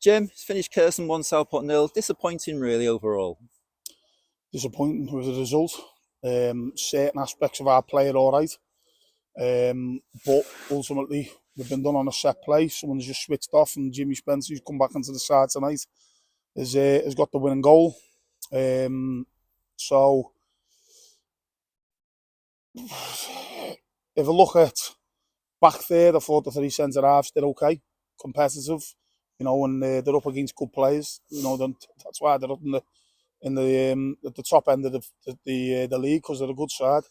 Jim, it's finished Curzon 1, Southport nil. Disappointing, really, overall. Disappointing with the result. Certain aspects of our play are all right. But ultimately, we've been done on a set play. Someone's just switched off, and Jimmy Spencer, who's come back into the side tonight, has got the winning goal. So, if I look at back there, I thought the three centre halves did okay, competitive. And they're up against good players. That's why they're up in the at the top end of the league, because they're a good side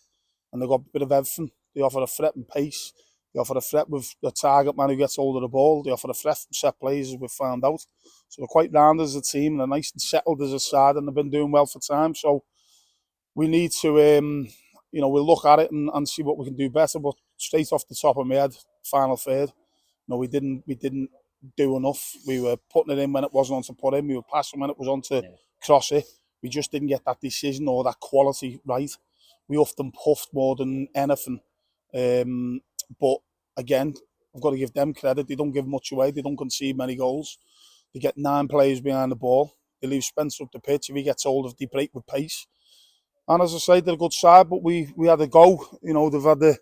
and they've got a bit of everything. They offer a threat and pace. They offer a threat with the target man who gets hold of the ball. They offer a threat from set plays, as we've found out. So they're quite round as a team, and they're nice and settled as a side, and they've been doing well for time. So we need to, we'll look at it and see what we can do better. But straight off the top of my head, final third, we didn't do enough. We were putting it in when it wasn't on to put in. We were passing when it was on to cross it. We just didn't get that decision or that quality right. We often puffed more than anything. But again, I've got to give them credit. They don't give much away. They don't concede many goals. They get 9 players behind the ball. They leave Spencer up the pitch. If he gets hold of, they break with pace. And as I say, they're a good side, but we had a go. They've had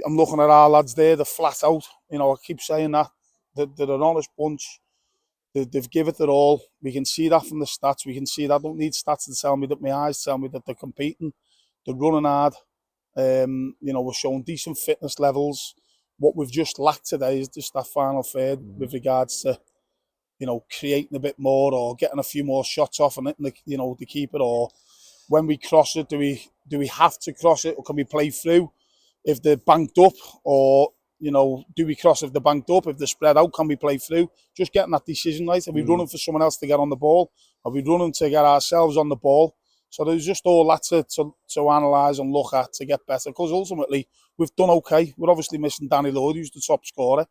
I'm looking at our lads there. They're flat out. I keep saying that. They're an honest bunch. They've given it their all. We can see that from the stats. We can see that. I don't need stats to tell me that. My eyes tell me that they're competing. They're running hard. We're showing decent fitness levels. What we've just lacked today is just that final third with regards to, creating a bit more or getting a few more shots off and hitting the keeper. Or when we cross it, do we have to cross it, or can we play through if they're banked up? Or do we cross if they're banked up? If they're spread out, can we play through? Just getting that decision right. Are we running for someone else to get on the ball? Are we running to get ourselves on the ball? So there's just all that to analyse and look at to get better. Because ultimately, we've done okay. We're obviously missing Danny Lord, who's the top scorer.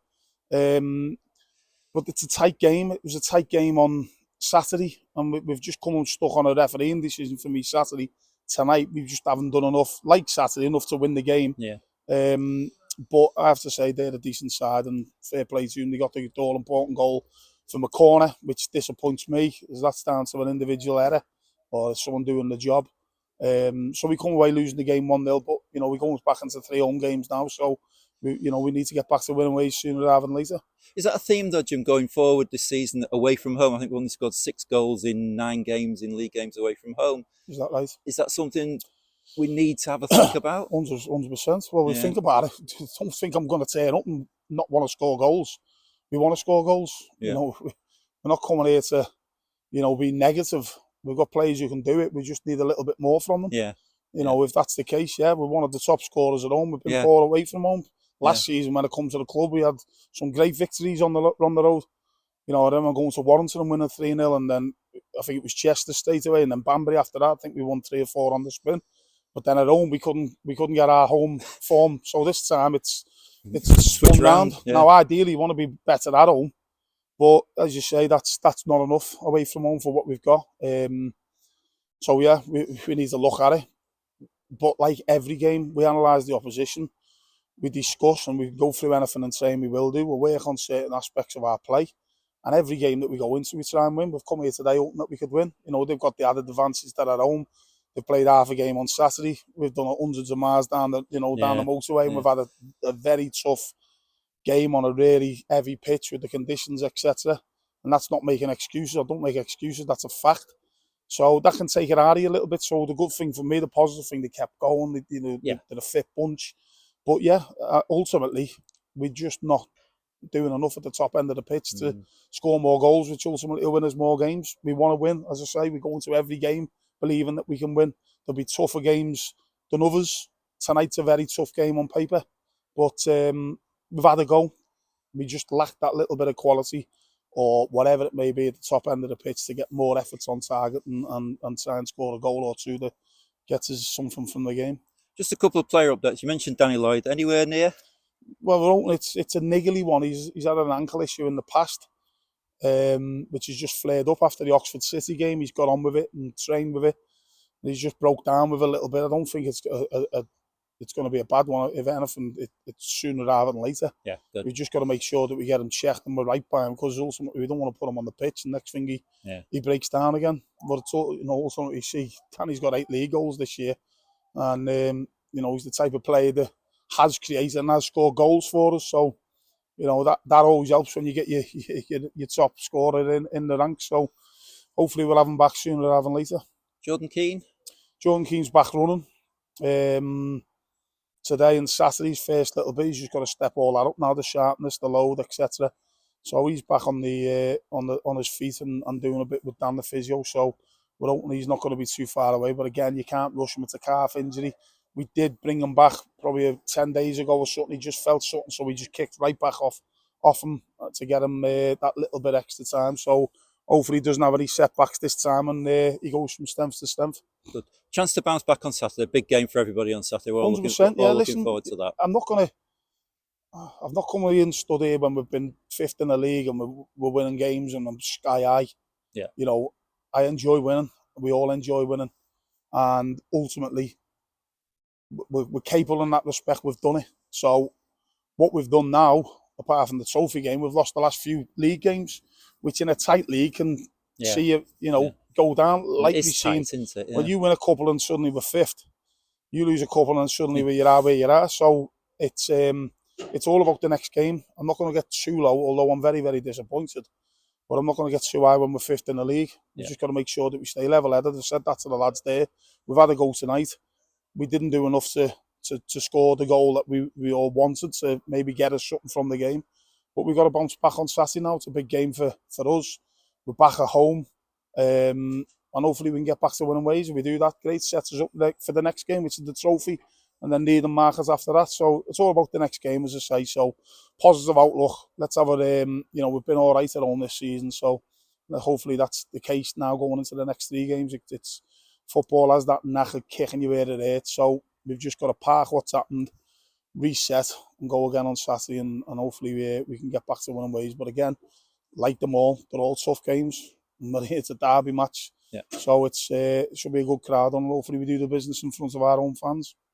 But it's a tight game. It was a tight game on Saturday. And we've just come unstuck on a refereeing decision for me Saturday. Tonight, we just haven't done enough, like Saturday, enough to win the game. Yeah. But I have to say, they're a decent side, and fair play to them. They got the all-important goal from a corner, which disappoints me, as that's down to an individual error or someone doing the job. So we come away losing the game 1-0, but, we're going back into 3 home games now, so, we need to get back to winning ways sooner rather than later. Is that a theme, though, Jim, going forward this season, away from home? I think we only scored 6 goals in 9 games in league games away from home. Is that right? Is that something we need to have a think about? 100%. Well, we think about it. Don't think I'm going to turn up and not want to score goals. We want to score goals. Yeah. We're not coming here to, be negative. We've got players who can do it. We just need a little bit more from them. Yeah. If that's the case, we're one of the top scorers at home. We've been poor away from home. Last season, when it comes to the club, we had some great victories on the road. I remember going to Warrington and winning 3-0, and then I think it was Chester straight away, and then Banbury after that. I think we won 3 or 4 on the spin. But then at home, we couldn't get our home form. So this time, it's switch round. Yeah. Now, ideally, you want to be better at home. But as you say, that's not enough away from home for what we've got. We need to look at it. But like every game, we analyse the opposition. We discuss and we go through anything and saying we will do. We'll work on certain aspects of our play. And every game that we go into, we try and win. We've come here today hoping that we could win. They've got the added advantage that at home. They played half a game on Saturday. We've done hundreds of miles down the motorway. And we've had a very tough game on a really heavy pitch with the conditions, etc. And that's not making excuses. I don't make excuses. That's a fact. So that can take it out of you a little bit. So the good thing for me, the positive thing, they kept going. They're a fit bunch. But ultimately, we're just not doing enough at the top end of the pitch to score more goals, which ultimately will win us more games. We want to win. As I say, we go into every game believing that we can win. There'll be tougher games than others. Tonight's a very tough game on paper. But we've had a go. We just lack that little bit of quality or whatever it may be at the top end of the pitch to get more efforts on target and try and score a goal or two that gets us something from the game. Just a couple of player updates. You mentioned Danny Lloyd. Anywhere near? Well, it's a niggly one. He's had an ankle issue in the past, which has just flared up after the Oxford City game. He's got on with it and trained with it. And he's just broke down with it a little bit. I don't think it's it's going to be a bad one. If anything, it's sooner rather than later. Yeah, good. We've just got to make sure that we get him checked and we're right by him, because ultimately we don't want to put him on the pitch and next thing he breaks down again. But it's all, ultimately you see Danny's got 8 league goals this year, and he's the type of player that has created and has scored goals for us. So that always helps when you get your top scorer in the ranks. So hopefully we'll have him back sooner rather than later. Jordan Keane's back running. Today and Saturday's first little bit, he's just got to step all that up now, the sharpness, the load, etc. So he's back on his feet and doing a bit with Dan the physio. So we're hoping he's not going to be too far away. But again, you can't rush him. It's a calf injury. We did bring him back probably 10 days ago or something. He just felt something, so we just kicked right back off him to get him that little bit extra time. So hopefully he doesn't have any setbacks this time, and he goes from strength to strength. Good. Chance to bounce back on Saturday. Big game for everybody on Saturday. We're all 100%. looking forward to that. I've not come here and stood here when we've been 5th in the league and we're winning games and I'm sky high. Yeah. I enjoy winning. We all enjoy winning. And ultimately, we're capable in that respect. We've done it. So what we've done now, apart from the trophy game, we've lost the last few league games, which in a tight league can see go down. Like we've seen, when you win a couple and suddenly we're 5th, you lose a couple and suddenly you are where you are. So it's all about the next game. I'm not going to get too low, although I'm very, very disappointed. But I'm not going to get too high when we're 5th in the league. We've just got to make sure that we stay level-headed. I said that to the lads there. We've had a go tonight. We didn't do enough to score the goal that we all wanted to maybe get us something from the game. But we've got to bounce back on Saturday now. It's a big game for us. We're back at home. And hopefully we can get back to winning ways. If we do that, great. Sets us up for the next game, which is the trophy. And then need and markers after that. So it's all about the next game, as I say. So positive outlook. Let's have a, we've been all right at home this season. So hopefully that's the case now going into the next 3 games. It's football has that knack of kicking you where it hurts. So we've just got to park what's happened, reset and go again on Saturday. And hopefully we can get back to winning ways. But again, like them all, they're all tough games. It's a derby match. Yeah. So it should be a good crowd. And hopefully we do the business in front of our own fans.